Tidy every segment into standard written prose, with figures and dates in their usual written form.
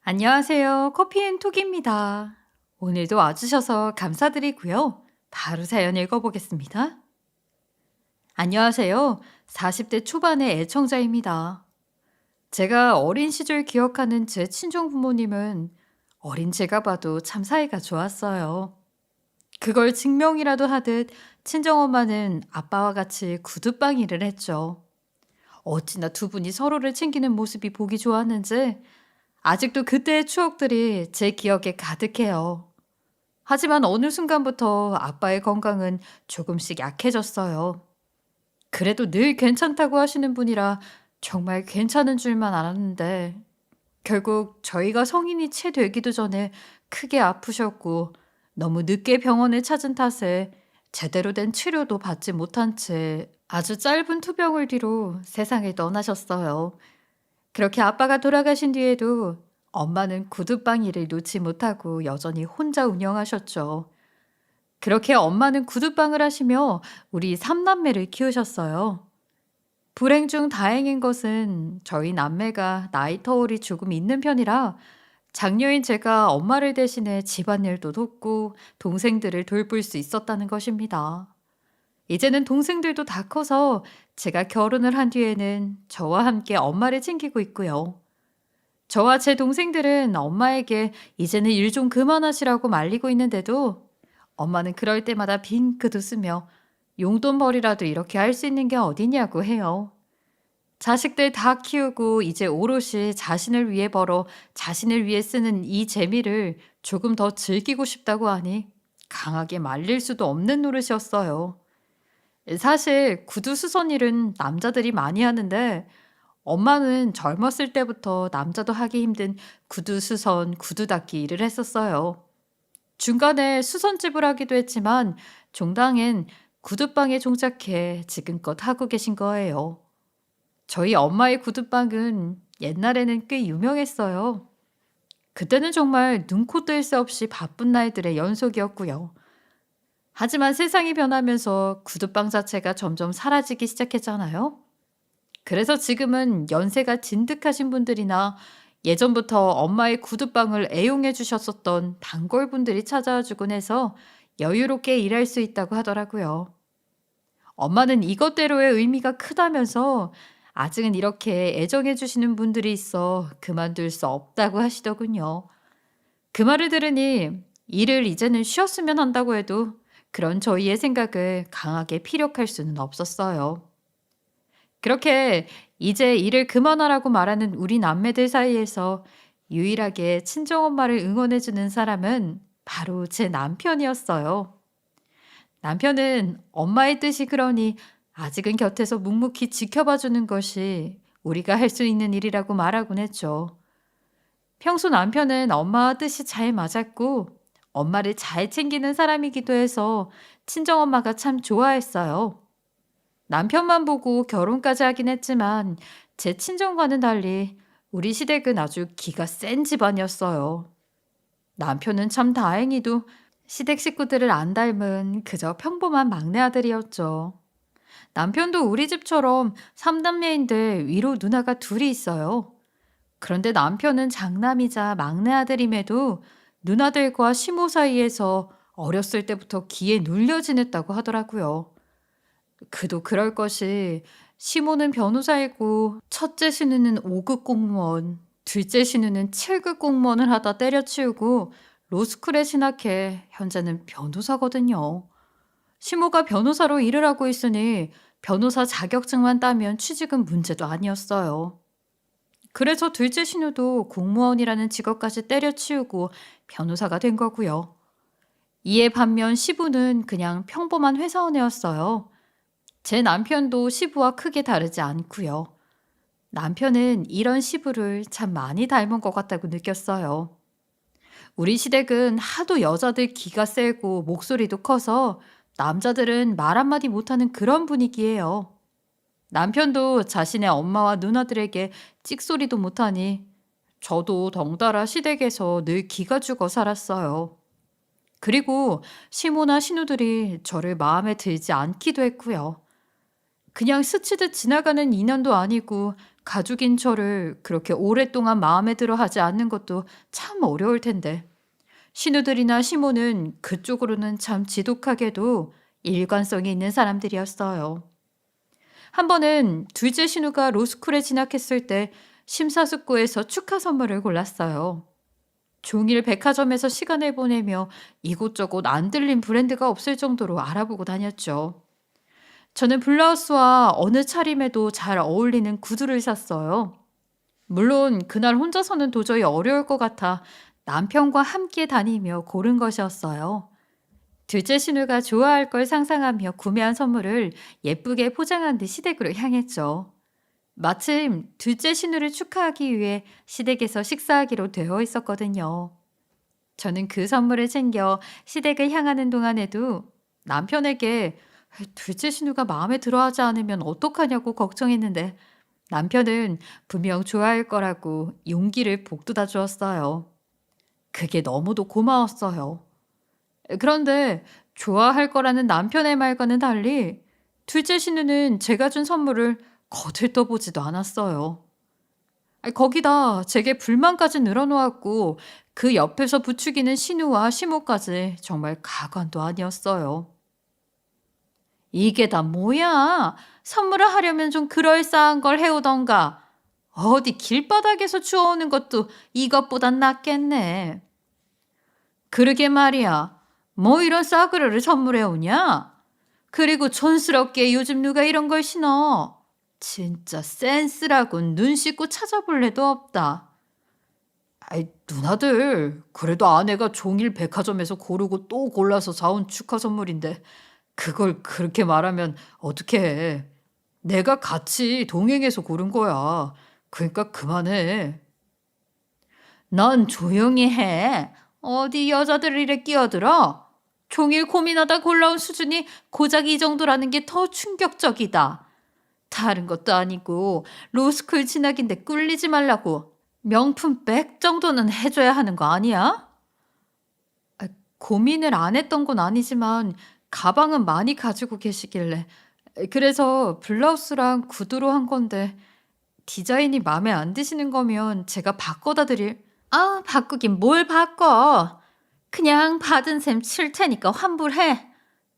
안녕하세요. 커피앤톡입니다. 오늘도 와주셔서 감사드리고요. 바로 사연 읽어보겠습니다. 안녕하세요. 40대 초반의 애청자입니다. 제가 어린 시절 기억하는 제 친정 부모님은 어린 제가 봐도 참 사이가 좋았어요. 그걸 증명이라도 하듯 친정엄마는 아빠와 같이 구두방일을 했죠. 어찌나 두 분이 서로를 챙기는 모습이 보기 좋았는지 아직도 그때의 추억들이 제 기억에 가득해요. 하지만 어느 순간부터 아빠의 건강은 조금씩 약해졌어요. 그래도 늘 괜찮다고 하시는 분이라 정말 괜찮은 줄만 알았는데 결국 저희가 성인이 채 되기도 전에 크게 아프셨고 너무 늦게 병원을 찾은 탓에 제대로 된 치료도 받지 못한 채 아주 짧은 투병을 뒤로 세상을 떠나셨어요. 그렇게 아빠가 돌아가신 뒤에도 엄마는 구두방 일을 놓지 못하고 여전히 혼자 운영하셨죠. 그렇게 엄마는 구두방을 하시며 우리 삼남매를 키우셨어요. 불행 중 다행인 것은 저희 남매가 나이 터울이 조금 있는 편이라 장녀인 제가 엄마를 대신해 집안일도 돕고 동생들을 돌볼 수 있었다는 것입니다. 이제는 동생들도 다 커서 제가 결혼을 한 뒤에는 저와 함께 엄마를 챙기고 있고요. 저와 제 동생들은 엄마에게 이제는 일 좀 그만하시라고 말리고 있는데도 엄마는 그럴 때마다 빙긋 웃으며 용돈벌이라도 이렇게 할 수 있는 게 어디냐고 해요. 자식들 다 키우고 이제 오롯이 자신을 위해 벌어 자신을 위해 쓰는 이 재미를 조금 더 즐기고 싶다고 하니 강하게 말릴 수도 없는 노릇이었어요. 사실 구두 수선 일은 남자들이 많이 하는데 엄마는 젊었을 때부터 남자도 하기 힘든 구두 수선, 구두 닦기 일을 했었어요. 중간에 수선집을 하기도 했지만 종당엔 구두방에 종착해 지금껏 하고 계신 거예요. 저희 엄마의 구두방은 옛날에는 꽤 유명했어요. 그때는 정말 눈코 뜰 새 없이 바쁜 날들의 연속이었고요. 하지만 세상이 변하면서 구두방 자체가 점점 사라지기 시작했잖아요. 그래서 지금은 연세가 진득하신 분들이나 예전부터 엄마의 구두방을 애용해 주셨었던 단골분들이 찾아와 주곤 해서 여유롭게 일할 수 있다고 하더라고요. 엄마는 이것대로의 의미가 크다면서 아직은 이렇게 애정해 주시는 분들이 있어 그만둘 수 없다고 하시더군요. 그 말을 들으니 일을 이제는 쉬었으면 한다고 해도 그런 저희의 생각을 강하게 피력할 수는 없었어요. 그렇게 이제 일을 그만하라고 말하는 우리 남매들 사이에서 유일하게 친정엄마를 응원해 주는 사람은 바로 제 남편이었어요. 남편은 엄마의 뜻이 그러니 아직은 곁에서 묵묵히 지켜봐 주는 것이 우리가 할 수 있는 일이라고 말하곤 했죠. 평소 남편은 엄마와 뜻이 잘 맞았고 엄마를 잘 챙기는 사람이기도 해서 친정엄마가 참 좋아했어요. 남편만 보고 결혼까지 하긴 했지만 제 친정과는 달리 우리 시댁은 아주 기가 센 집안이었어요. 남편은 참 다행히도 시댁 식구들을 안 닮은 그저 평범한 막내 아들이었죠. 남편도 우리 집처럼 삼남매인데 위로 누나가 둘이 있어요. 그런데 남편은 장남이자 막내 아들임에도 누나들과 시모 사이에서 어렸을 때부터 기에 눌려 지냈다고 하더라고요. 그도 그럴 것이 시모는 변호사이고 첫째 신우는 5급 공무원, 둘째 신우는 7급 공무원을 하다 때려치우고 로스쿨에 진학해 현재는 변호사거든요. 시모가 변호사로 일을 하고 있으니 변호사 자격증만 따면 취직은 문제도 아니었어요. 그래서 둘째 신우도 공무원이라는 직업까지 때려치우고 변호사가 된 거고요. 이에 반면 시부는 그냥 평범한 회사원이었어요. 제 남편도 시부와 크게 다르지 않고요. 남편은 이런 시부를 참 많이 닮은 것 같다고 느꼈어요. 우리 시댁은 하도 여자들 기가 세고 목소리도 커서 남자들은 말 한마디 못하는 그런 분위기예요. 남편도 자신의 엄마와 누나들에게 찍소리도 못하니 저도 덩달아 시댁에서 늘 기가 죽어 살았어요. 그리고 시모나 신우들이 저를 마음에 들지 않기도 했고요. 그냥 스치듯 지나가는 인연도 아니고 가족인 저를 그렇게 오랫동안 마음에 들어 하지 않는 것도 참 어려울 텐데. 신우들이나 시모는 그쪽으로는 참 지독하게도 일관성이 있는 사람들이었어요. 한 번은 둘째 신우가 로스쿨에 진학했을 때 심사숙고해서 축하 선물을 골랐어요. 종일 백화점에서 시간을 보내며 이곳저곳 안 들린 브랜드가 없을 정도로 알아보고 다녔죠. 저는 블라우스와 어느 차림에도 잘 어울리는 구두를 샀어요. 물론 그날 혼자서는 도저히 어려울 것 같아 남편과 함께 다니며 고른 것이었어요. 둘째 신우가 좋아할 걸 상상하며 구매한 선물을 예쁘게 포장한 뒤 시댁으로 향했죠. 마침 둘째 신우를 축하하기 위해 시댁에서 식사하기로 되어 있었거든요. 저는 그 선물을 챙겨 시댁을 향하는 동안에도 남편에게 둘째 신우가 마음에 들어하지 않으면 어떡하냐고 걱정했는데 남편은 분명 좋아할 거라고 용기를 북돋아 주었어요. 그게 너무도 고마웠어요. 그런데 좋아할 거라는 남편의 말과는 달리 둘째 신우는 제가 준 선물을 거들떠보지도 않았어요. 거기다 제게 불만까지 늘어놓았고 그 옆에서 부추기는 신우와 시모까지 정말 가관도 아니었어요. 이게 다 뭐야? 선물을 하려면 좀 그럴싸한 걸 해오던가. 어디 길바닥에서 주워오는 것도 이것보단 낫겠네. 그러게 말이야. 뭐 이런 싸구려를 선물해오냐? 그리고 촌스럽게 요즘 누가 이런 걸 신어? 진짜 센스라곤 눈 씻고 찾아볼 애도 없다. 아이, 누나들, 그래도 아내가 종일 백화점에서 고르고 또 골라서 사온 축하 선물인데 그걸 그렇게 말하면 어떻게 해? 내가 같이 동행해서 고른 거야. 그러니까 그만해. 넌 조용히 해. 어디 여자들 일에 끼어들어? 종일 고민하다 골라온 수준이 고작 이 정도라는 게 더 충격적이다. 다른 것도 아니고 로스쿨 진학인데 꿀리지 말라고 명품 백 정도는 해줘야 하는 거 아니야? 고민을 안 했던 건 아니지만 가방은 많이 가지고 계시길래 그래서 블라우스랑 구두로 한 건데 디자인이 마음에 안 드시는 거면 제가 바꿔다 드릴. 아, 바꾸긴 뭘 바꿔. 그냥 받은 셈 칠 테니까 환불해.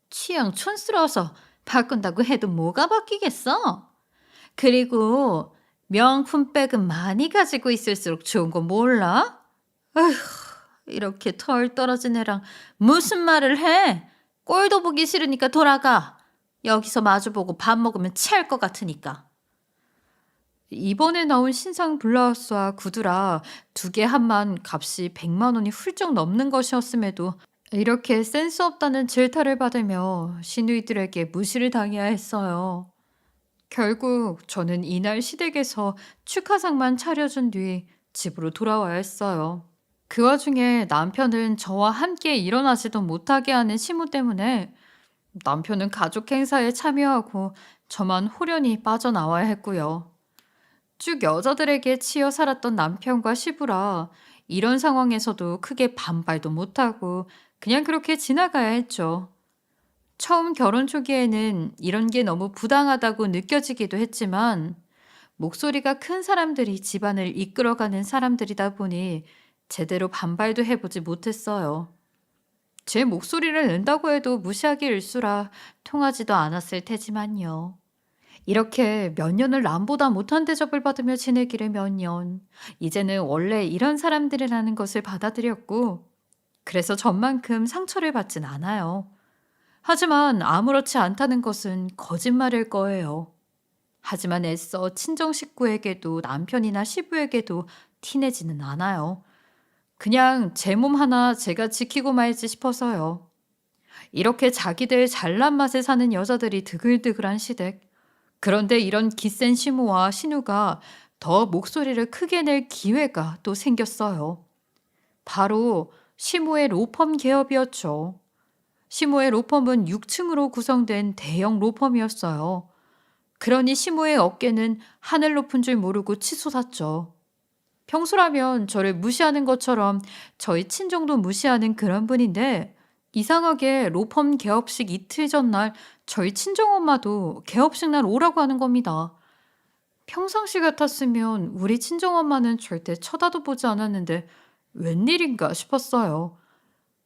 취향 촌스러워서 바꾼다고 해도 뭐가 바뀌겠어? 그리고 명품 백은 많이 가지고 있을수록 좋은 거 몰라? 아휴, 이렇게 털 떨어진 애랑 무슨 말을 해? 꼴도 보기 싫으니까 돌아가. 여기서 마주보고 밥 먹으면 체할 것 같으니까. 이번에 나온 신상 블라우스와 구두라 두 개 합만 값이 100만 원이 훌쩍 넘는 것이었음에도 이렇게 센스 없다는 질타를 받으며 시누이들에게 무시를 당해야 했어요. 결국 저는 이날 시댁에서 축하상만 차려준 뒤 집으로 돌아와야 했어요. 그 와중에 남편은 저와 함께 일어나지도 못하게 하는 시모 때문에 남편은 가족 행사에 참여하고 저만 홀연히 빠져나와야 했고요. 쭉 여자들에게 치여 살았던 남편과 시부라 이런 상황에서도 크게 반발도 못하고 그냥 그렇게 지나가야 했죠. 처음 결혼 초기에는 이런 게 너무 부당하다고 느껴지기도 했지만 목소리가 큰 사람들이 집안을 이끌어가는 사람들이다 보니 제대로 반발도 해보지 못했어요. 제 목소리를 낸다고 해도 무시하기 일쑤라 통하지도 않았을 테지만요. 이렇게 몇 년을 남보다 못한 대접을 받으며 지내기를 몇 년. 이제는 원래 이런 사람들이라는 것을 받아들였고 그래서 전만큼 상처를 받진 않아요. 하지만 아무렇지 않다는 것은 거짓말일 거예요. 하지만 애써 친정 식구에게도 남편이나 시부에게도 티내지는 않아요. 그냥 제 몸 하나 제가 지키고 말지 싶어서요. 이렇게 자기들 잘난 맛에 사는 여자들이 드글드글한 시댁. 그런데 이런 기센 시모와 신우가 더 목소리를 크게 낼 기회가 또 생겼어요. 바로 시모의 로펌 개업이었죠. 시모의 로펌은 6층으로 구성된 대형 로펌이었어요. 그러니 시모의 어깨는 하늘 높은 줄 모르고 치솟았죠. 평소라면 저를 무시하는 것처럼 저희 친정도 무시하는 그런 분인데 이상하게 로펌 개업식 이틀 전날 저희 친정엄마도 개업식 날 오라고 하는 겁니다. 평상시 같았으면 우리 친정엄마는 절대 쳐다도 보지 않았는데 웬일인가 싶었어요.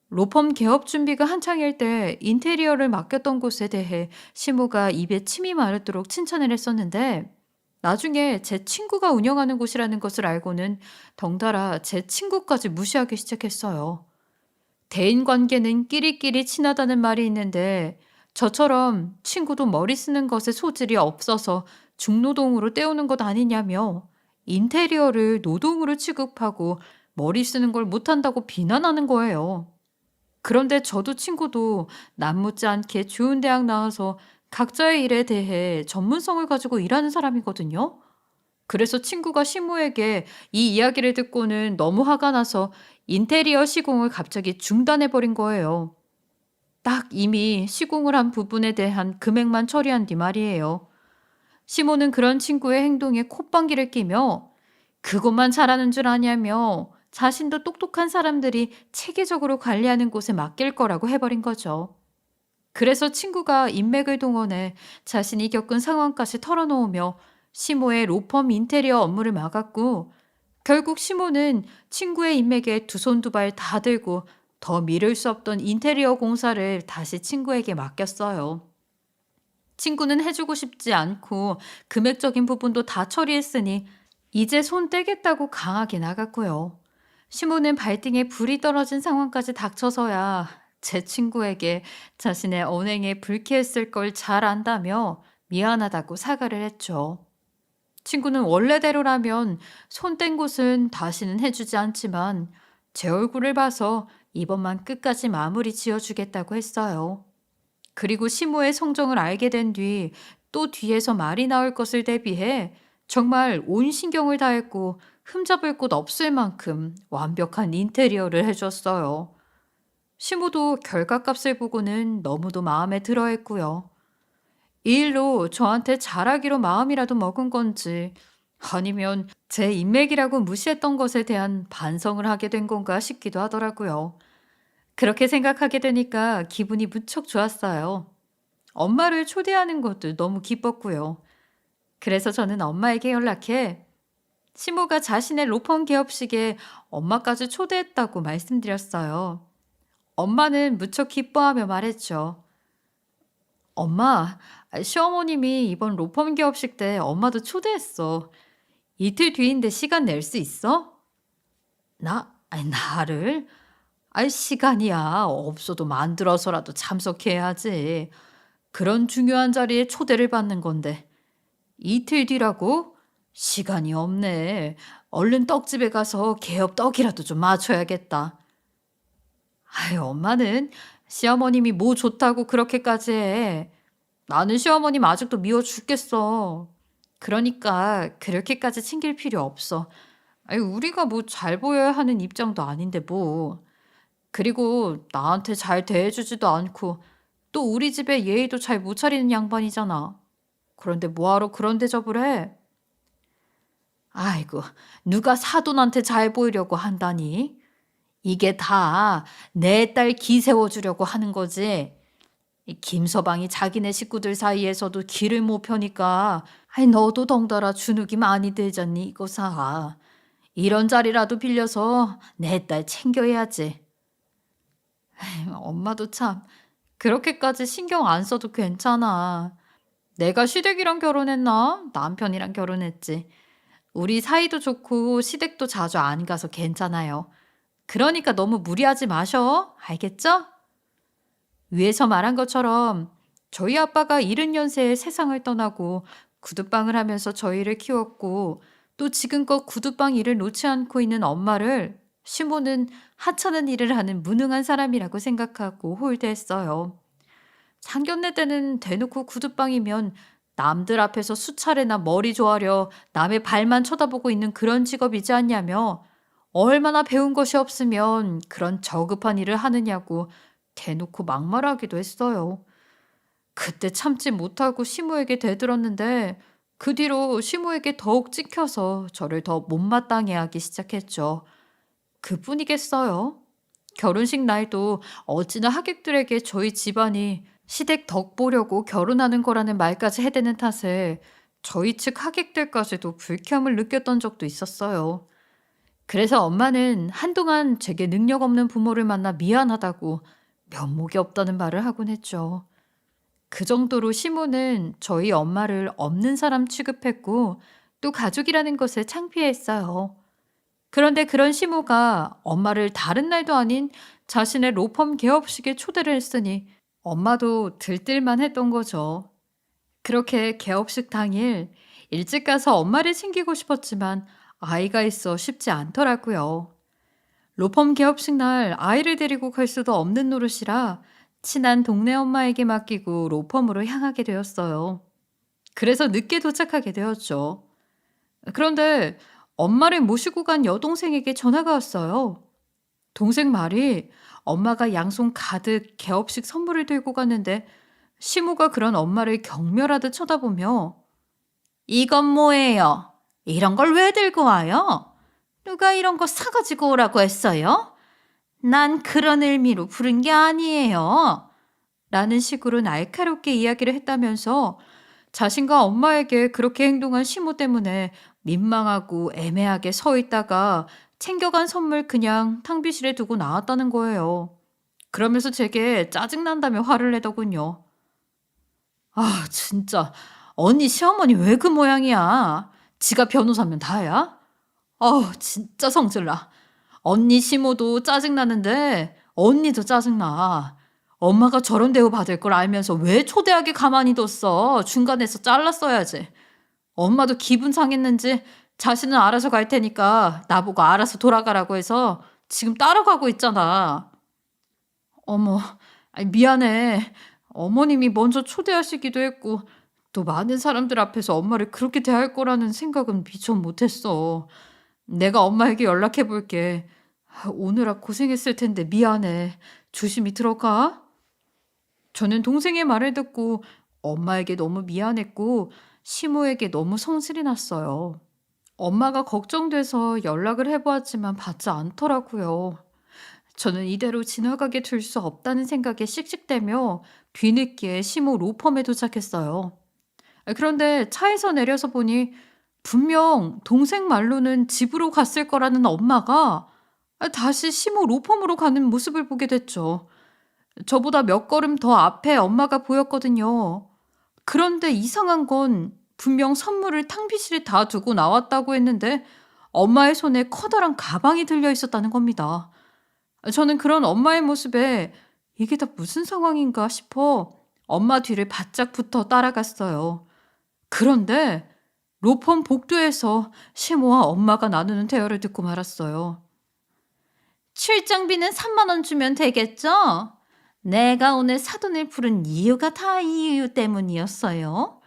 로펌 개업 준비가 한창일 때 인테리어를 맡겼던 곳에 대해 시모가 입에 침이 마르도록 칭찬을 했었는데 나중에 제 친구가 운영하는 곳이라는 것을 알고는 덩달아 제 친구까지 무시하기 시작했어요. 대인 관계는 끼리끼리 친하다는 말이 있는데 저처럼 친구도 머리 쓰는 것에 소질이 없어서 중노동으로 때우는 것 아니냐며 인테리어를 노동으로 취급하고 머리 쓰는 걸 못한다고 비난하는 거예요. 그런데 저도 친구도 남 못지않게 좋은 대학 나와서 각자의 일에 대해 전문성을 가지고 일하는 사람이거든요. 그래서 친구가 시무에게 이 이야기를 듣고는 너무 화가 나서 인테리어 시공을 갑자기 중단해 버린 거예요. 딱 이미 시공을 한 부분에 대한 금액만 처리한 뒤 말이에요. 시모는 그런 친구의 행동에 콧방귀를 끼며 그것만 잘하는 줄 아냐며 자신도 똑똑한 사람들이 체계적으로 관리하는 곳에 맡길 거라고 해버린 거죠. 그래서 친구가 인맥을 동원해 자신이 겪은 상황까지 털어놓으며 시모의 로펌 인테리어 업무를 막았고 결국 시모는 친구의 인맥에 두 손 두 발 다 들고 더 미룰 수 없던 인테리어 공사를 다시 친구에게 맡겼어요. 친구는 해주고 싶지 않고 금액적인 부분도 다 처리했으니 이제 손 떼겠다고 강하게 나갔고요. 시모는 발등에 불이 떨어진 상황까지 닥쳐서야 제 친구에게 자신의 언행에 불쾌했을 걸 잘 안다며 미안하다고 사과를 했죠. 친구는 원래대로라면 손 뗀 곳은 다시는 해주지 않지만 제 얼굴을 봐서 이번만 끝까지 마무리 지어주겠다고 했어요. 그리고 시모의 성정을 알게 된 뒤 또 뒤에서 말이 나올 것을 대비해 정말 온 신경을 다했고 흠잡을 곳 없을 만큼 완벽한 인테리어를 해줬어요. 시모도 결과값을 보고는 너무도 마음에 들어 했고요. 이 일로 저한테 잘하기로 마음이라도 먹은 건지 아니면 제 인맥이라고 무시했던 것에 대한 반성을 하게 된 건가 싶기도 하더라고요. 그렇게 생각하게 되니까 기분이 무척 좋았어요. 엄마를 초대하는 것도 너무 기뻤고요. 그래서 저는 엄마에게 연락해 시모가 자신의 로펌 개업식에 엄마까지 초대했다고 말씀드렸어요. 엄마는 무척 기뻐하며 말했죠. 엄마, 시어머님이 이번 로펌 개업식 때 엄마도 초대했어. 이틀 뒤인데 시간 낼 수 있어? 나를? 시간이야. 없어도 만들어서라도 참석해야 하지. 그런 중요한 자리에 초대를 받는 건데. 이틀 뒤라고? 시간이 없네. 얼른 떡집에 가서 개업 떡이라도 좀 맞춰야겠다. 엄마는 시어머님이 뭐 좋다고 그렇게까지 해. 나는 시어머님 아직도 미워 죽겠어. 그러니까 그렇게까지 챙길 필요 없어. 우리가 뭐 잘 보여야 하는 입장도 아닌데 뭐. 그리고 나한테 잘 대해주지도 않고 또 우리 집에 예의도 잘 못 차리는 양반이잖아. 그런데 뭐하러 그런 대접을 해? 아이고, 누가 사돈한테 잘 보이려고 한다니? 이게 다 내 딸 기 세워주려고 하는 거지. 이 김서방이 자기네 식구들 사이에서도 기를 못 펴니까 너도 덩달아 주눅이 많이 들잖니 이거사. 이런 자리라도 빌려서 내 딸 챙겨야지. 엄마도 참 그렇게까지 신경 안 써도 괜찮아. 내가 시댁이랑 결혼했나? 남편이랑 결혼했지. 우리 사이도 좋고 시댁도 자주 안 가서 괜찮아요. 그러니까 너무 무리하지 마셔. 알겠죠? 위에서 말한 것처럼 저희 아빠가 70연세에 세상을 떠나고 구두방을 하면서 저희를 키웠고 또 지금껏 구두방 일을 놓지 않고 있는 엄마를 시모는 하찮은 일을 하는 무능한 사람이라고 생각하고 홀대했어요. 상견례 때는 대놓고 구두방이면 남들 앞에서 수차례나 머리 조아려 남의 발만 쳐다보고 있는 그런 직업이지 않냐며 얼마나 배운 것이 없으면 그런 저급한 일을 하느냐고 대놓고 막말하기도 했어요. 그때 참지 못하고 시모에게 대들었는데 그 뒤로 시모에게 더욱 찍혀서 저를 더 못마땅해 하기 시작했죠. 그뿐이겠어요. 결혼식 날도 어찌나 하객들에게 저희 집안이 시댁 덕 보려고 결혼하는 거라는 말까지 해대는 탓에 저희 측 하객들까지도 불쾌함을 느꼈던 적도 있었어요. 그래서 엄마는 한동안 제게 능력 없는 부모를 만나 미안하다고 면목이 없다는 말을 하곤 했죠. 그 정도로 시모는 저희 엄마를 없는 사람 취급했고 또 가족이라는 것에 창피했어요. 그런데 그런 시모가 엄마를 다른 날도 아닌 자신의 로펌 개업식에 초대를 했으니 엄마도 들뜰만 했던 거죠. 그렇게 개업식 당일 일찍 가서 엄마를 챙기고 싶었지만 아이가 있어 쉽지 않더라고요. 로펌 개업식 날 아이를 데리고 갈 수도 없는 노릇이라 친한 동네 엄마에게 맡기고 로펌으로 향하게 되었어요. 그래서 늦게 도착하게 되었죠. 그런데 엄마를 모시고 간 여동생에게 전화가 왔어요. 동생 말이 엄마가 양손 가득 개업식 선물을 들고 갔는데 시모가 그런 엄마를 경멸하듯 쳐다보며 이건 뭐예요? 이런 걸 왜 들고 와요? 누가 이런 거 사가지고 오라고 했어요? 난 그런 의미로 부른 게 아니에요. 라는 식으로 날카롭게 이야기를 했다면서 자신과 엄마에게 그렇게 행동한 시모 때문에 민망하고 애매하게 서 있다가 챙겨간 선물 그냥 탕비실에 두고 나왔다는 거예요. 그러면서 제게 짜증난다며 화를 내더군요. 아, 진짜. 언니 시어머니 왜 그 모양이야? 지가 변호사면 다야? 진짜 성질나. 언니 시모도 짜증나는데 언니도 짜증나. 엄마가 저런 대우 받을 걸 알면서 왜 초대하게 가만히 뒀어? 중간에서 잘랐어야지. 엄마도 기분 상했는지 자신은 알아서 갈 테니까 나보고 알아서 돌아가라고 해서 지금 따라가고 있잖아. 어머, 아이, 미안해. 어머님이 먼저 초대하시기도 했고 또 많은 사람들 앞에서 엄마를 그렇게 대할 거라는 생각은 미처 못했어. 내가 엄마에게 연락해 볼게. 오느라 고생했을 텐데 미안해. 조심히 들어가. 저는 동생의 말을 듣고 엄마에게 너무 미안했고 시모에게 너무 성질이 났어요. 엄마가 걱정돼서 연락을 해보았지만 받지 않더라고요. 저는 이대로 지나가게 둘 수 없다는 생각에 씩씩대며 뒤늦게 시모 로펌에 도착했어요. 그런데 차에서 내려서 보니 분명 동생 말로는 집으로 갔을 거라는 엄마가 다시 시모 로펌으로 가는 모습을 보게 됐죠. 저보다 몇 걸음 더 앞에 엄마가 보였거든요. 그런데 이상한 건 분명 선물을 탕비실에 다 두고 나왔다고 했는데 엄마의 손에 커다란 가방이 들려 있었다는 겁니다. 저는 그런 엄마의 모습에 이게 다 무슨 상황인가 싶어 엄마 뒤를 바짝 붙어 따라갔어요. 그런데 로펌 복도에서 시모와 엄마가 나누는 대화를 듣고 말았어요. 출장비는 3만 원 주면 되겠죠? 내가 오늘 사돈을 부른 이유가 다 이 이유 때문이었어요.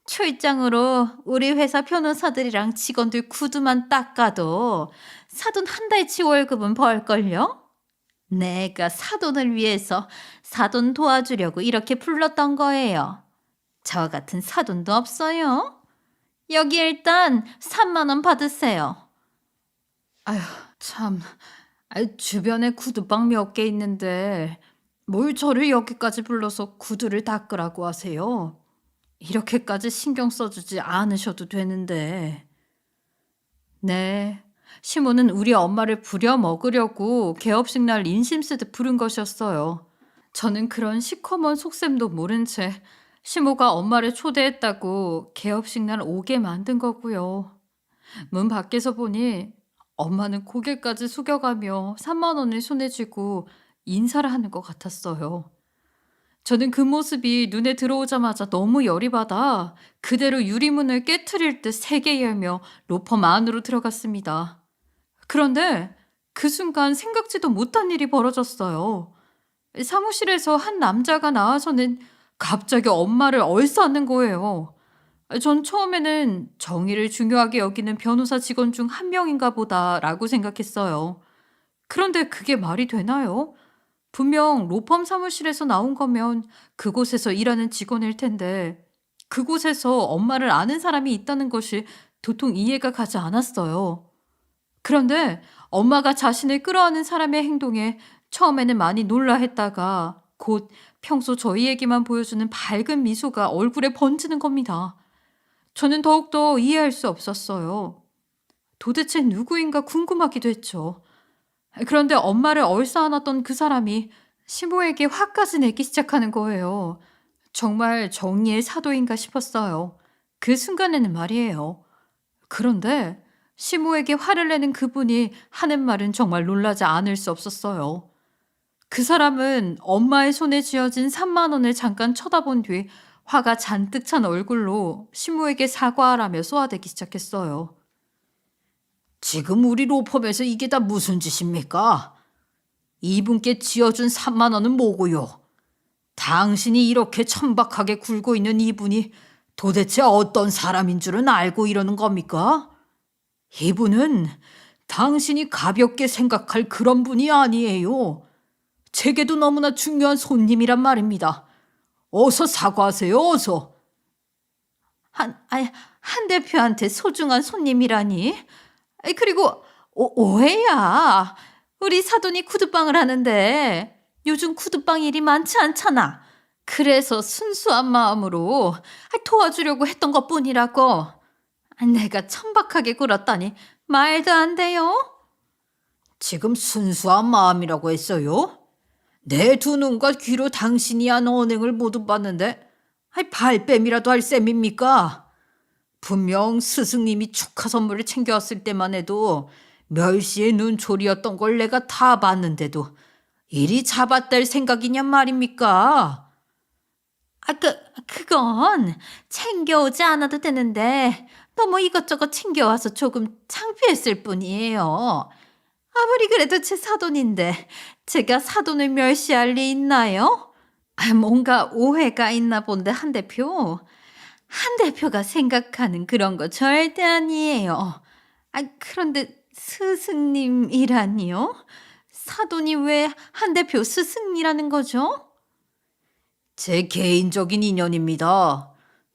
출장으로 우리 회사 변호사들이랑 직원들 구두만 닦아도 사돈 한 달치 월급은 벌걸요? 내가 사돈을 위해서 사돈 도와주려고 이렇게 불렀던 거예요. 저 같은 사돈도 없어요. 여기 일단 3만 원 받으세요. 아휴, 참. 주변에 구두방 몇 개 있는데 뭘 저를 여기까지 불러서 구두를 닦으라고 하세요? 이렇게까지 신경 써주지 않으셔도 되는데. 네. 시모는 우리 엄마를 부려먹으려고 개업식 날 인심 쓰듯 부른 것이었어요. 저는 그런 시커먼 속셈도 모른 채 시모가 엄마를 초대했다고 개업식 날 오게 만든 거고요. 문 밖에서 보니 엄마는 고개까지 숙여가며 3만 원을 손에 쥐고 인사를 하는 것 같았어요. 저는 그 모습이 눈에 들어오자마자 너무 열이 받아 그대로 유리문을 깨트릴 듯 세게 열며 로펌 안으로 들어갔습니다. 그런데 그 순간 생각지도 못한 일이 벌어졌어요. 사무실에서 한 남자가 나와서는 갑자기 엄마를 얼싸안는 거예요. 전 처음에는 정의를 중요하게 여기는 변호사 직원 중 한 명인가 보다라고 생각했어요. 그런데 그게 말이 되나요? 분명 로펌 사무실에서 나온 거면 그곳에서 일하는 직원일 텐데 그곳에서 엄마를 아는 사람이 있다는 것이 도통 이해가 가지 않았어요. 그런데 엄마가 자신을 끌어안는 사람의 행동에 처음에는 많이 놀라했다가 곧 평소 저희에게만 보여주는 밝은 미소가 얼굴에 번지는 겁니다. 저는 더욱더 이해할 수 없었어요. 도대체 누구인가 궁금하기도 했죠. 그런데 엄마를 얼싸안았던 그 사람이 시모에게 화까지 내기 시작하는 거예요. 정말 정의의 사도인가 싶었어요. 그 순간에는 말이에요. 그런데 시모에게 화를 내는 그분이 하는 말은 정말 놀라지 않을 수 없었어요. 그 사람은 엄마의 손에 쥐어진 3만 원을 잠깐 쳐다본 뒤 화가 잔뜩 찬 얼굴로 시모에게 사과하라며 쏘아대기 시작했어요. 지금 우리 로펌에서 이게 다 무슨 짓입니까? 이분께 쥐어준 3만 원은 뭐고요? 당신이 이렇게 천박하게 굴고 있는 이분이 도대체 어떤 사람인 줄은 알고 이러는 겁니까? 이분은 당신이 가볍게 생각할 그런 분이 아니에요. 제게도 너무나 중요한 손님이란 말입니다. 어서 사과하세요, 어서. 한 대표한테 소중한 손님이라니? 그리고 오해야. 우리 사돈이 쿠드빵을 하는데 요즘 쿠드빵 일이 많지 않잖아. 그래서 순수한 마음으로 도와주려고 했던 것뿐이라고. 내가 천박하게 굴었다니 말도 안 돼요. 지금 순수한 마음이라고 했어요? 내 두 눈과 귀로 당신이 한 언행을 모두 봤는데 발뺌이라도 할 셈입니까? 분명 스승님이 축하 선물을 챙겨왔을 때만 해도 멸시의 눈초리였던 걸 내가 다 봤는데도 이리 잡아댈 생각이냔 말입니까? 그건 챙겨오지 않아도 되는데 너무 이것저것 챙겨와서 조금 창피했을 뿐이에요. 아무리 그래도 제 사돈인데 제가 사돈을 멸시할 리 있나요? 뭔가 오해가 있나 본데 한 대표. 한 대표가 생각하는 그런 거 절대 아니에요. 그런데 스승님이라니요? 사돈이 왜 한 대표 스승이라는 거죠? 제 개인적인 인연입니다.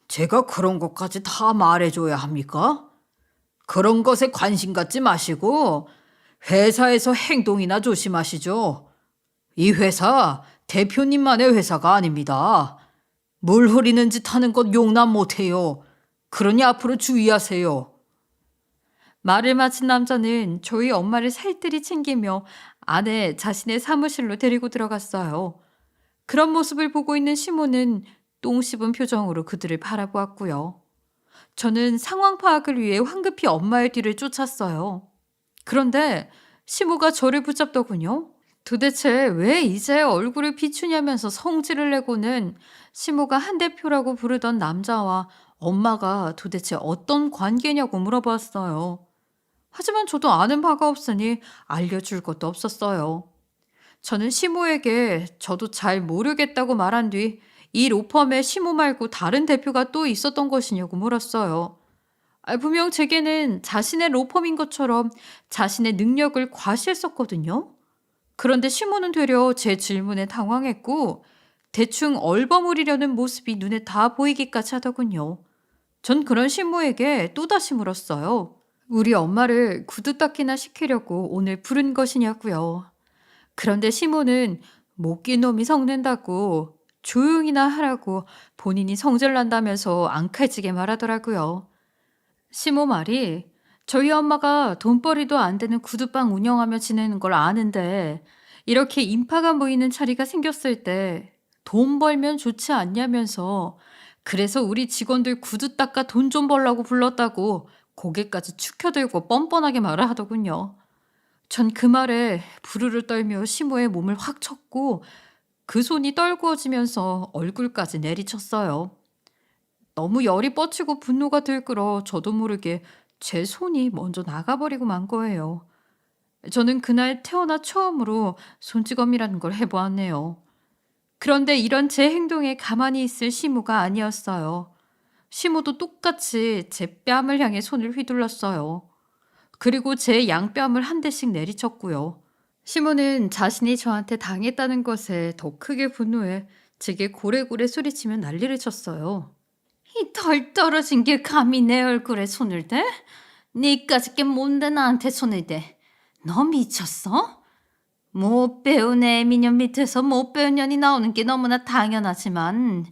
제가 그런 것까지 다 말해줘야 합니까? 그런 것에 관심 갖지 마시고 회사에서 행동이나 조심하시죠. 이 회사 대표님만의 회사가 아닙니다. 물 흐리는 짓 하는 것 용납 못해요. 그러니 앞으로 주의하세요. 말을 마친 남자는 저희 엄마를 살뜰히 챙기며 안에 자신의 사무실로 데리고 들어갔어요. 그런 모습을 보고 있는 시모는 똥 씹은 표정으로 그들을 바라보았고요. 저는 상황 파악을 위해 황급히 엄마의 뒤를 쫓았어요. 그런데 시모가 저를 붙잡더군요. 도대체 왜 이제 얼굴을 비추냐면서 성질을 내고는 시모가 한 대표라고 부르던 남자와 엄마가 도대체 어떤 관계냐고 물어봤어요. 하지만 저도 아는 바가 없으니 알려줄 것도 없었어요. 저는 시모에게 저도 잘 모르겠다고 말한 뒤 이 로펌에 시모 말고 다른 대표가 또 있었던 것이냐고 물었어요. 분명 제게는 자신의 로펌인 것처럼 자신의 능력을 과시했었거든요. 그런데 시모는 되려 제 질문에 당황했고 대충 얼버무리려는 모습이 눈에 다 보이기까지 하더군요. 전 그런 시모에게 또다시 물었어요. 우리 엄마를 구두 닦기나 시키려고 오늘 부른 것이냐고요. 그런데 시모는 못낀 놈이 성낸다고 조용히나 하라고 본인이 성질난다면서 앙칼지게 말하더라고요. 시모 말이 저희 엄마가 돈벌이도 안 되는 구두방 운영하며 지내는 걸 아는데 이렇게 인파가 모이는 자리가 생겼을 때 돈 벌면 좋지 않냐면서 그래서 우리 직원들 구두 닦아 돈 좀 벌라고 불렀다고 고개까지 축혀들고 뻔뻔하게 말을 하더군요. 전 그 말에 부르르 떨며 시모의 몸을 확 쳤고 그 손이 떨구어지면서 얼굴까지 내리쳤어요. 너무 열이 뻗치고 분노가 들끓어 저도 모르게 제 손이 먼저 나가버리고 만 거예요. 저는 그날 태어나 처음으로 손찌검이라는 걸 해보았네요. 그런데 이런 제 행동에 가만히 있을 시모가 아니었어요. 시모도 똑같이 제 뺨을 향해 손을 휘둘렀어요. 그리고 제 양뺨을 한 대씩 내리쳤고요. 시모는 자신이 저한테 당했다는 것에 더 크게 분노해 제게 고래고래 소리치며 난리를 쳤어요. 이 덜 떨어진 게 감히 내 얼굴에 손을 대? 니까짓 게 뭔데 나한테 손을 대? 너 미쳤어? 못 배운 애미년 밑에서 못 배운 년이 나오는 게 너무나 당연하지만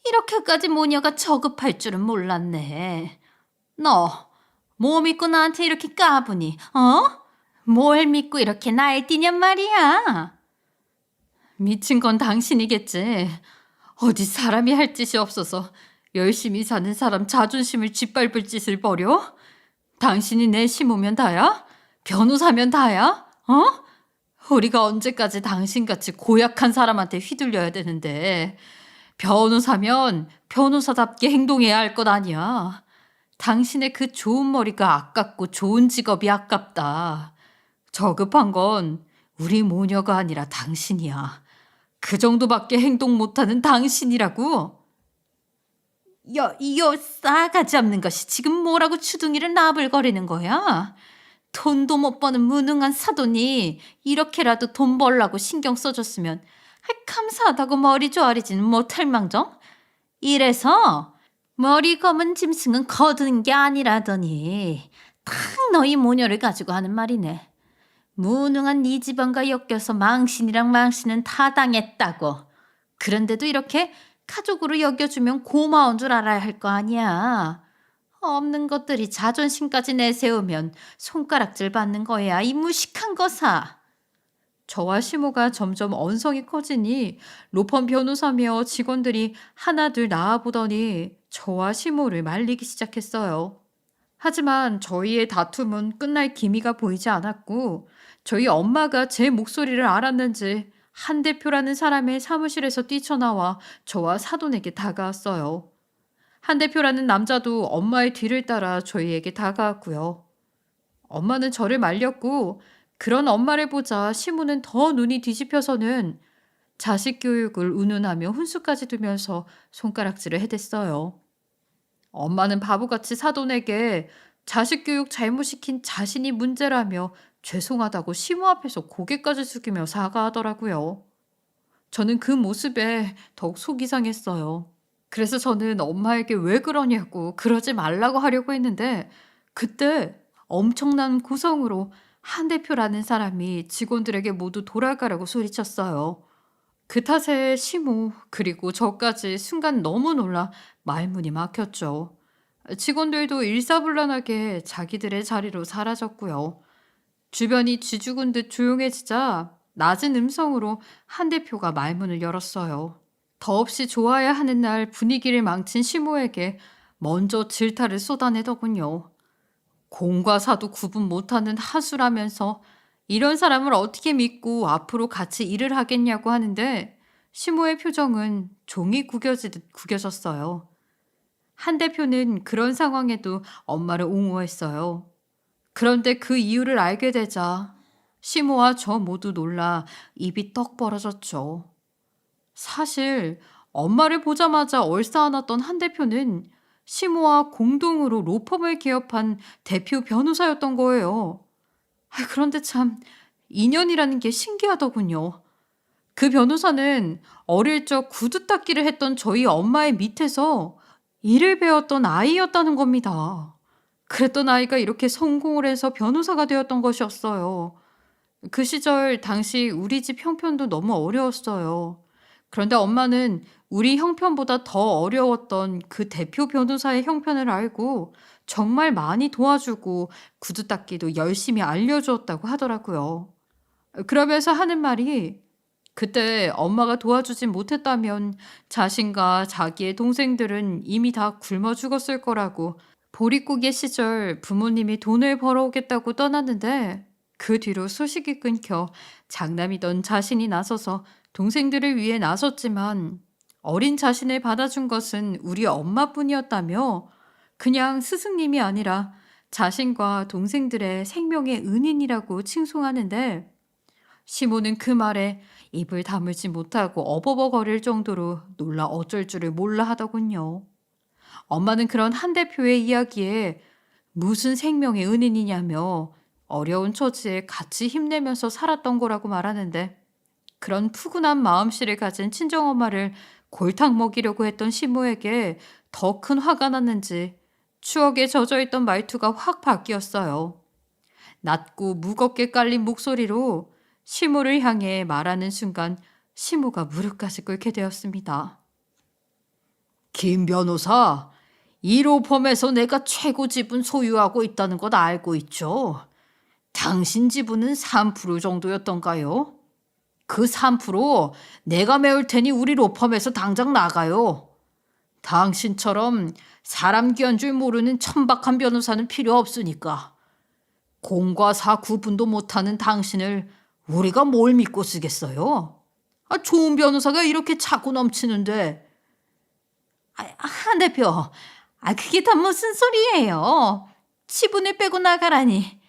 이렇게까지 모녀가 저급할 줄은 몰랐네. 너, 뭐 믿고 나한테 이렇게 까부니, 어? 뭘 믿고 이렇게 날뛰냔 말이야. 미친 건 당신이겠지. 어디 사람이 할 짓이 없어서 열심히 사는 사람 자존심을 짓밟을 짓을 벌여? 당신이 내 시모면 다야? 변호사면 다야? 어? 우리가 언제까지 당신같이 고약한 사람한테 휘둘려야 되는데 변호사면 변호사답게 행동해야 할 것 아니야. 당신의 그 좋은 머리가 아깝고 좋은 직업이 아깝다. 저급한 건 우리 모녀가 아니라 당신이야. 그 정도밖에 행동 못하는 당신이라고. 요 싸가지 없는 것이 지금 뭐라고 주둥이를 나불거리는 거야? 돈도 못 버는 무능한 사돈이 이렇게라도 돈 벌라고 신경 써줬으면 감사하다고 머리 조아리지는 못할 망정? 이래서 머리 검은 짐승은 거두는 게 아니라더니 딱 너희 모녀를 가지고 하는 말이네. 무능한 네 집안과 엮여서 망신이랑 망신은 다 당했다고. 그런데도 이렇게 가족으로 여겨주면 고마운 줄 알아야 할 거 아니야. 없는 것들이 자존심까지 내세우면 손가락질 받는 거야, 이 무식한 거사. 저와 시모가 점점 언성이 커지니 로펌 변호사며 직원들이 하나둘 나아보더니 저와 시모를 말리기 시작했어요. 하지만 저희의 다툼은 끝날 기미가 보이지 않았고 저희 엄마가 제 목소리를 알았는지 한 대표라는 사람의 사무실에서 뛰쳐나와 저와 사돈에게 다가왔어요. 한 대표라는 남자도 엄마의 뒤를 따라 저희에게 다가왔고요. 엄마는 저를 말렸고 그런 엄마를 보자 시모는 더 눈이 뒤집혀서는 자식 교육을 운운하며 훈수까지 두면서 손가락질을 해댔어요. 엄마는 바보같이 사돈에게 자식 교육 잘못시킨 자신이 문제라며 죄송하다고 시모 앞에서 고개까지 숙이며 사과하더라고요. 저는 그 모습에 더욱 속이 상했어요. 그래서 저는 엄마에게 왜 그러냐고 그러지 말라고 하려고 했는데 그때 엄청난 고성으로 한 대표라는 사람이 직원들에게 모두 돌아가라고 소리쳤어요. 그 탓에 시모 그리고 저까지 순간 너무 놀라 말문이 막혔죠. 직원들도 일사불란하게 자기들의 자리로 사라졌고요. 주변이 쥐죽은 듯 조용해지자 낮은 음성으로 한 대표가 말문을 열었어요. 더없이 좋아야 하는 날 분위기를 망친 시모에게 먼저 질타를 쏟아내더군요. 공과 사도 구분 못하는 하수라면서 이런 사람을 어떻게 믿고 앞으로 같이 일을 하겠냐고 하는데 시모의 표정은 종이 구겨지듯 구겨졌어요. 한 대표는 그런 상황에도 엄마를 옹호했어요. 그런데 그 이유를 알게 되자 시모와 저 모두 놀라 입이 떡 벌어졌죠. 사실 엄마를 보자마자 얼싸안았던 한 대표는 시모와 공동으로 로펌을 개업한 대표 변호사였던 거예요. 그런데 참 인연이라는 게 신기하더군요. 그 변호사는 어릴 적 구두 닦기를 했던 저희 엄마의 밑에서 일을 배웠던 아이였다는 겁니다. 그랬던 아이가 이렇게 성공을 해서 변호사가 되었던 것이었어요. 그 시절 당시 우리 집 형편도 너무 어려웠어요. 그런데 엄마는 우리 형편보다 더 어려웠던 그 대표 변호사의 형편을 알고 정말 많이 도와주고 구두 닦기도 열심히 알려주었다고 하더라고요. 그러면서 하는 말이 그때 엄마가 도와주진 못했다면 자신과 자기의 동생들은 이미 다 굶어 죽었을 거라고 보릿고개 시절 부모님이 돈을 벌어오겠다고 떠났는데 그 뒤로 소식이 끊겨 장남이던 자신이 나서서 동생들을 위해 나섰지만 어린 자신을 받아준 것은 우리 엄마뿐이었다며 그냥 스승님이 아니라 자신과 동생들의 생명의 은인이라고 칭송하는데 시모는 그 말에 입을 다물지 못하고 어버버거릴 정도로 놀라 어쩔 줄을 몰라 하더군요. 엄마는 그런 한 대표의 이야기에 무슨 생명의 은인이냐며 어려운 처지에 같이 힘내면서 살았던 거라고 말하는데 그런 푸근한 마음씨를 가진 친정엄마를 골탕 먹이려고 했던 시모에게 더 큰 화가 났는지 추억에 젖어있던 말투가 확 바뀌었어요. 낮고 무겁게 깔린 목소리로 시모를 향해 말하는 순간 시모가 무릎까지 꿇게 되었습니다. 김 변호사, 이 로펌에서 내가 최고 지분 소유하고 있다는 것 알고 있죠? 당신 지분은 3% 정도였던가요? 그 3% 내가 메울 테니 우리 로펌에서 당장 나가요. 당신처럼 사람 귀한 줄 모르는 천박한 변호사는 필요 없으니까. 공과 사 구분도 못하는 당신을 우리가 뭘 믿고 쓰겠어요? 좋은 변호사가 이렇게 차고 넘치는데. 한 대표, 그게 다 무슨 소리예요? 지분을 빼고 나가라니.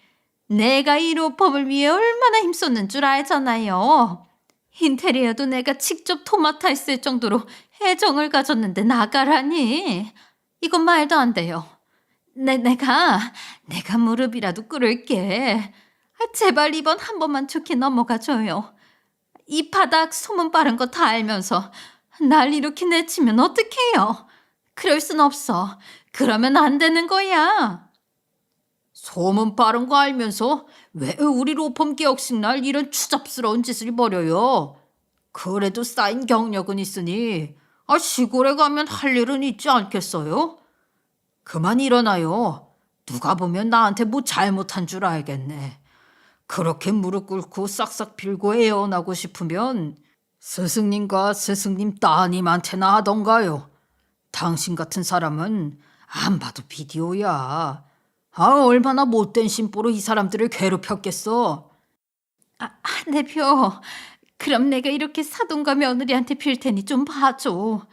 내가 이 로펌을 위해 얼마나 힘썼는 줄 알잖아요. 인테리어도 내가 직접 토맡아 했을 정도로 애정을 가졌는데 나가라니. 이건 말도 안 돼요. 내가 무릎이라도 꿇을게. 제발 이번 한 번만 좋게 넘어가줘요. 이 바닥 소문 빠른 거 다 알면서 날 이렇게 내치면 어떡해요? 그럴 순 없어. 그러면 안 되는 거야. 소문 빠른 거 알면서 왜 우리 로펌 개혁식 날 이런 추잡스러운 짓을 벌여요? 그래도 쌓인 경력은 있으니 시골에 가면 할 일은 있지 않겠어요? 그만 일어나요. 누가 보면 나한테 뭐 잘못한 줄 알겠네. 그렇게 무릎 꿇고 싹싹 빌고 애원하고 싶으면 스승님과 스승님 따님한테나 하던가요. 당신 같은 사람은 안 봐도 비디오야. 얼마나 못된 심보로 이 사람들을 괴롭혔겠어. 한 대표, 그럼 내가 이렇게 사돈과 며느리한테 빌 테니 좀 봐줘.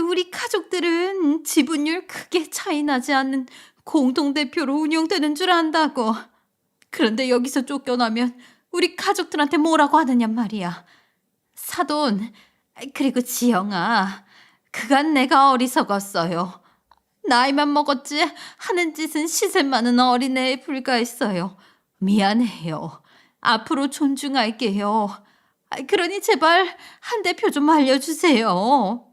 우리 가족들은 지분율 크게 차이 나지 않는 공동대표로 운영되는 줄 안다고. 그런데 여기서 쫓겨나면 우리 가족들한테 뭐라고 하느냔 말이야. 사돈, 그리고 지영아, 그간 내가 어리석었어요. 나이만 먹었지 하는 짓은 시세 많은 어린애에 불과했어요. 미안해요. 앞으로 존중할게요. 그러니 제발 한 대표 좀 알려주세요.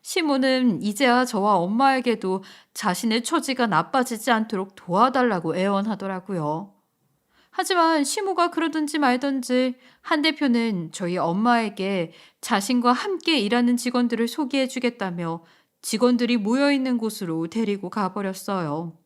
시모는 이제야 저와 엄마에게도 자신의 처지가 나빠지지 않도록 도와달라고 애원하더라고요. 하지만 시모가 그러든지 말든지 한 대표는 저희 엄마에게 자신과 함께 일하는 직원들을 소개해 주겠다며 직원들이 모여있는 곳으로 데리고 가버렸어요.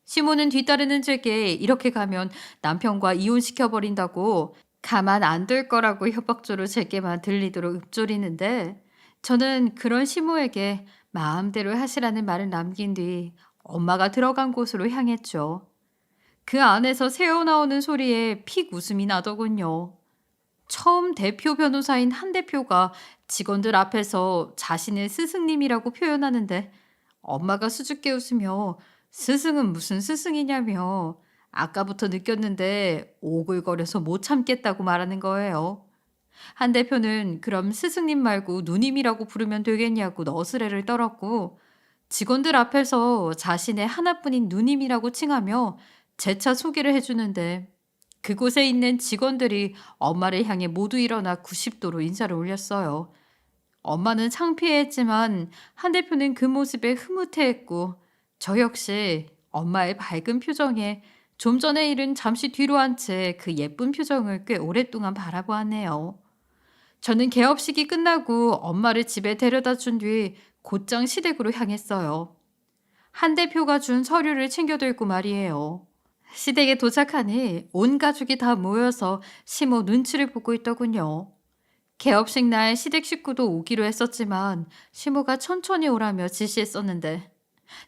시모는 뒤따르는 제게 이렇게 가면 남편과 이혼시켜버린다고 가만 안 둘 거라고 협박조로 제게만 들리도록 읊조리는데 저는 그런 시모에게 마음대로 하시라는 말을 남긴 뒤 엄마가 들어간 곳으로 향했죠. 그 안에서 새어나오는 소리에 픽 웃음이 나더군요. 처음 대표 변호사인 한 대표가 직원들 앞에서 자신의 스승님이라고 표현하는데 엄마가 수줍게 웃으며 스승은 무슨 스승이냐며 아까부터 느꼈는데 오글거려서 못 참겠다고 말하는 거예요. 한 대표는 그럼 스승님 말고 누님이라고 부르면 되겠냐고 너스레를 떨었고 직원들 앞에서 자신의 하나뿐인 누님이라고 칭하며 재차 소개를 해주는데 그곳에 있는 직원들이 엄마를 향해 모두 일어나 90도로 인사를 올렸어요. 엄마는 창피해했지만 한 대표는 그 모습에 흐뭇해했고 저 역시 엄마의 밝은 표정에 좀 전의 일은 잠시 뒤로 한 채 그 예쁜 표정을 꽤 오랫동안 바라보았네요. 저는 개업식이 끝나고 엄마를 집에 데려다 준 뒤 곧장 시댁으로 향했어요. 한 대표가 준 서류를 챙겨 들고 말이에요. 시댁에 도착하니 온 가족이 다 모여서 시모 눈치를 보고 있더군요. 개업식 날 시댁 식구도 오기로 했었지만 시모가 천천히 오라며 지시했었는데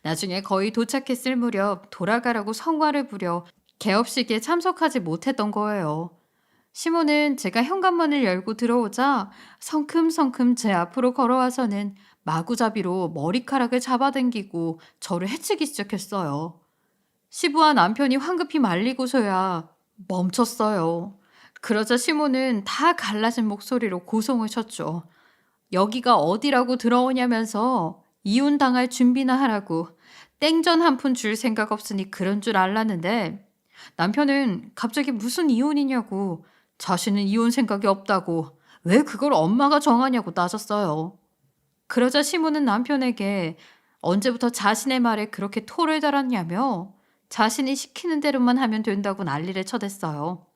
나중에 거의 도착했을 무렵 돌아가라고 성화를 부려 개업식에 참석하지 못했던 거예요. 시모는 제가 현관문을 열고 들어오자 성큼성큼 제 앞으로 걸어와서는 마구잡이로 머리카락을 잡아당기고 저를 해치기 시작했어요. 시부와 남편이 황급히 말리고서야 멈췄어요. 그러자 시모는 다 갈라진 목소리로 고성을 쳤죠. 여기가 어디라고 들어오냐면서 이혼당할 준비나 하라고 땡전 한 푼 줄 생각 없으니 그런 줄 알랐는데 남편은 갑자기 무슨 이혼이냐고 자신은 이혼 생각이 없다고 왜 그걸 엄마가 정하냐고 따졌어요. 그러자 시모는 남편에게 언제부터 자신의 말에 그렇게 토를 달았냐며 자신이 시키는 대로만 하면 된다고 난리를 쳐댔어요.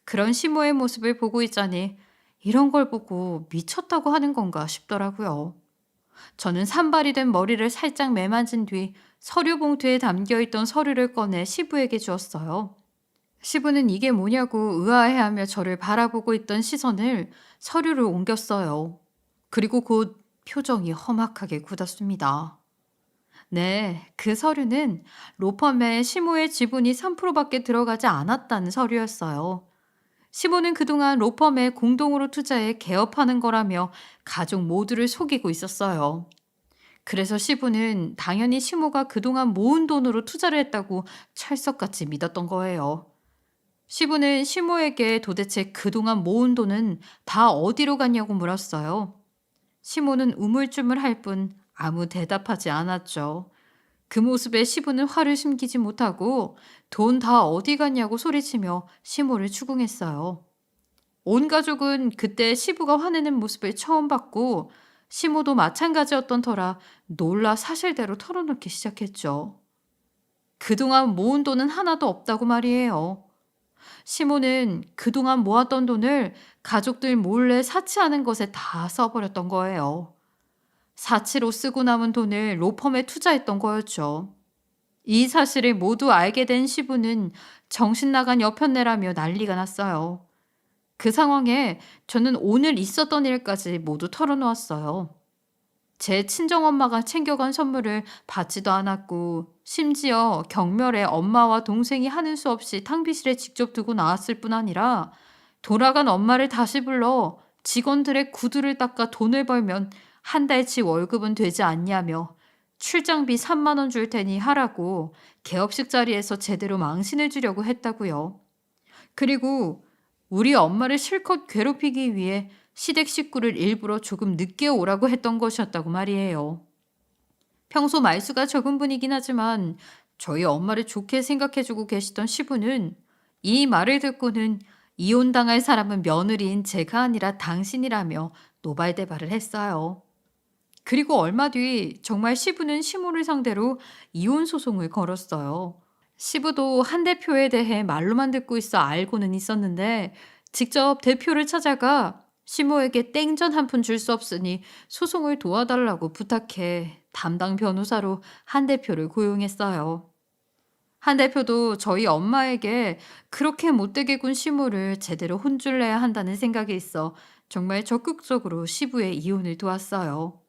그런 시모의 모습을 보고 있자니 이런 걸 보고 미쳤다고 하는 건가 싶더라고요. 저는 산발이 된 머리를 살짝 매만진 뒤 서류 봉투에 담겨있던 서류를 꺼내 시부에게 주었어요. 시부는 이게 뭐냐고 의아해하며 저를 바라보고 있던 시선을 서류를 옮겼어요. 그리고 곧 표정이 험악하게 굳었습니다. 네, 그 서류는 로펌에 시모의 지분이 3%밖에 들어가지 않았다는 서류였어요. 시모는 그동안 로펌에 공동으로 투자해 개업하는 거라며 가족 모두를 속이고 있었어요. 그래서 시부는 당연히 시모가 그동안 모은 돈으로 투자를 했다고 철석같이 믿었던 거예요. 시부는 시모에게 도대체 그동안 모은 돈은 다 어디로 갔냐고 물었어요. 시모는 우물쭈물할 뿐 아무 대답하지 않았죠. 그 모습에 시부는 화를 숨기지 못하고 돈 다 어디 갔냐고 소리치며 시모를 추궁했어요. 온 가족은 그때 시부가 화내는 모습을 처음 봤고 시모도 마찬가지였던 터라 놀라 사실대로 털어놓기 시작했죠. 그동안 모은 돈은 하나도 없다고 말이에요. 시모는 그동안 모았던 돈을 가족들 몰래 사치하는 것에 다 써버렸던 거예요. 사치로 쓰고 남은 돈을 로펌에 투자했던 거였죠. 이 사실을 모두 알게 된 시부는 정신 나간 여편네라며 난리가 났어요. 그 상황에 저는 오늘 있었던 일까지 모두 털어놓았어요. 제 친정엄마가 챙겨간 선물을 받지도 않았고 심지어 경멸에 엄마와 동생이 하는 수 없이 탕비실에 직접 두고 나왔을 뿐 아니라 돌아간 엄마를 다시 불러 직원들의 구두를 닦아 돈을 벌면 한 달치 월급은 되지 않냐며 출장비 3만 원 줄 테니 하라고 개업식 자리에서 제대로 망신을 주려고 했다고요. 그리고 우리 엄마를 실컷 괴롭히기 위해 시댁 식구를 일부러 조금 늦게 오라고 했던 것이었다고 말이에요. 평소 말수가 적은 분이긴 하지만 저희 엄마를 좋게 생각해주고 계시던 시부는 이 말을 듣고는 이혼당할 사람은 며느리인 제가 아니라 당신이라며 노발대발을 했어요. 그리고 얼마 뒤 정말 시부는 시모를 상대로 이혼 소송을 걸었어요. 시부도 한 대표에 대해 말로만 듣고 있어 알고는 있었는데 직접 대표를 찾아가 시모에게 땡전 한 푼 줄 수 없으니 소송을 도와달라고 부탁해 담당 변호사로 한 대표를 고용했어요. 한 대표도 저희 엄마에게 그렇게 못되게 군 시모를 제대로 혼쭐 내야 한다는 생각이 있어 정말 적극적으로 시부의 이혼을 도왔어요.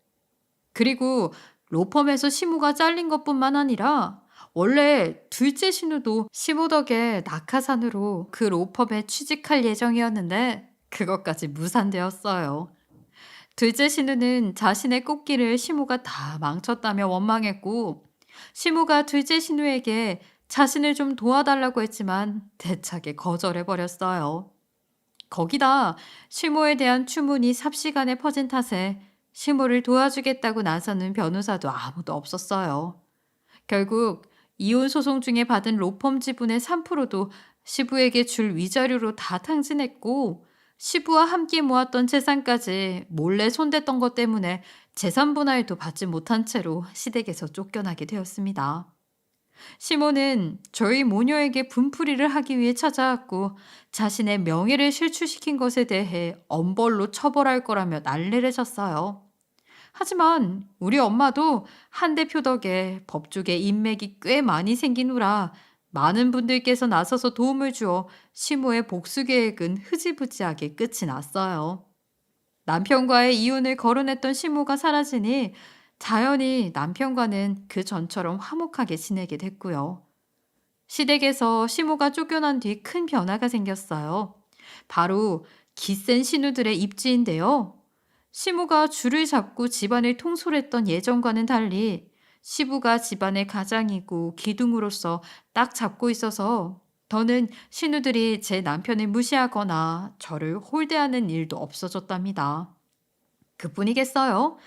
그리고 로펌에서 시모가 잘린 것뿐만 아니라 원래 둘째 신우도 시모 덕에 낙하산으로 그 로펌에 취직할 예정이었는데 그것까지 무산되었어요. 둘째 신우는 자신의 꽃길을 시모가 다 망쳤다며 원망했고 시모가 둘째 신우에게 자신을 좀 도와달라고 했지만 대차게 거절해버렸어요. 거기다 시모에 대한 추문이 삽시간에 퍼진 탓에 시모를 도와주겠다고 나서는 변호사도 아무도 없었어요. 결국 이혼 소송 중에 받은 로펌 지분의 3%도 시부에게 줄 위자료로 다 탕진했고 시부와 함께 모았던 재산까지 몰래 손댔던 것 때문에 재산 분할도 받지 못한 채로 시댁에서 쫓겨나게 되었습니다. 시모는 저희 모녀에게 분풀이를 하기 위해 찾아왔고 자신의 명예를 실추시킨 것에 대해 엄벌로 처벌할 거라며 난리를 쳤어요. 하지만 우리 엄마도 한 대표 덕에 법조계 인맥이 꽤 많이 생긴 후라 많은 분들께서 나서서 도움을 주어 시모의 복수 계획은 흐지부지하게 끝이 났어요. 남편과의 이혼을 거론했던 시모가 사라지니 자연히 남편과는 그 전처럼 화목하게 지내게 됐고요. 시댁에서 시모가 쫓겨난 뒤 큰 변화가 생겼어요. 바로 기센 신우들의 입지인데요. 시모가 줄을 잡고 집안을 통솔했던 예전과는 달리 시부가 집안의 가장이고 기둥으로서 딱 잡고 있어서 더는 신우들이 제 남편을 무시하거나 저를 홀대하는 일도 없어졌답니다. 그뿐이겠어요?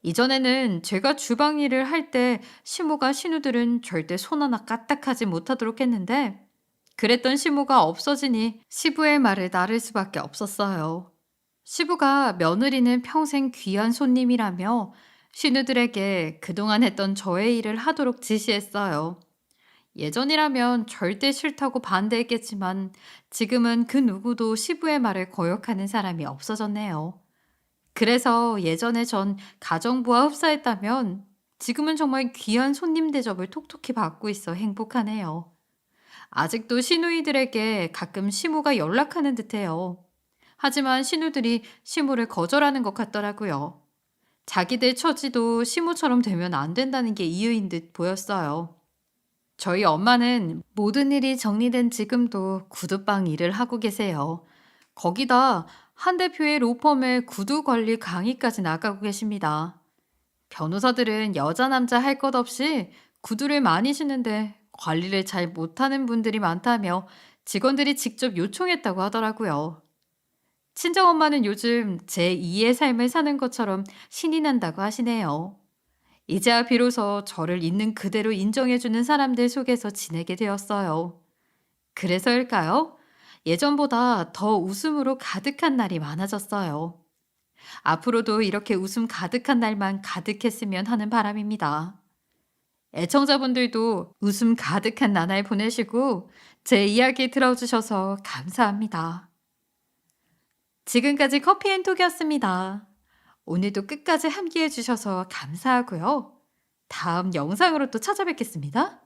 이전에는 제가 주방 일을 할 때 시모가 신우들은 절대 손 하나 까딱하지 못하도록 했는데 그랬던 시모가 없어지니 시부의 말을 나를 수밖에 없었어요. 시부가 며느리는 평생 귀한 손님이라며 신우들에게 그동안 했던 저의 일을 하도록 지시했어요. 예전이라면 절대 싫다고 반대했겠지만 지금은 그 누구도 시부의 말을 거역하는 사람이 없어졌네요. 그래서 예전에 전 가정부와 흡사했다면 지금은 정말 귀한 손님 대접을 톡톡히 받고 있어 행복하네요. 아직도 시누이들에게 가끔 시무가 연락하는 듯해요. 하지만 시누들이 시무를 거절하는 것 같더라고요. 자기들 처지도 시무처럼 되면 안 된다는 게 이유인 듯 보였어요. 저희 엄마는 모든 일이 정리된 지금도 구두방 일을 하고 계세요. 거기다 한 대표의 로펌의 구두 관리 강의까지 나가고 계십니다. 변호사들은 여자 남자 할 것 없이 구두를 많이 신는데 관리를 잘 못하는 분들이 많다며 직원들이 직접 요청했다고 하더라고요. 친정엄마는 요즘 제2의 삶을 사는 것처럼 신이 난다고 하시네요. 이제야 비로소 저를 있는 그대로 인정해주는 사람들 속에서 지내게 되었어요. 그래서일까요? 예전보다 더 웃음으로 가득한 날이 많아졌어요. 앞으로도 이렇게 웃음 가득한 날만 가득했으면 하는 바람입니다. 애청자분들도 웃음 가득한 나날 보내시고 제 이야기 들어주셔서 감사합니다. 지금까지 커피앤톡이었습니다. 오늘도 끝까지 함께 해주셔서 감사하고요. 다음 영상으로 또 찾아뵙겠습니다.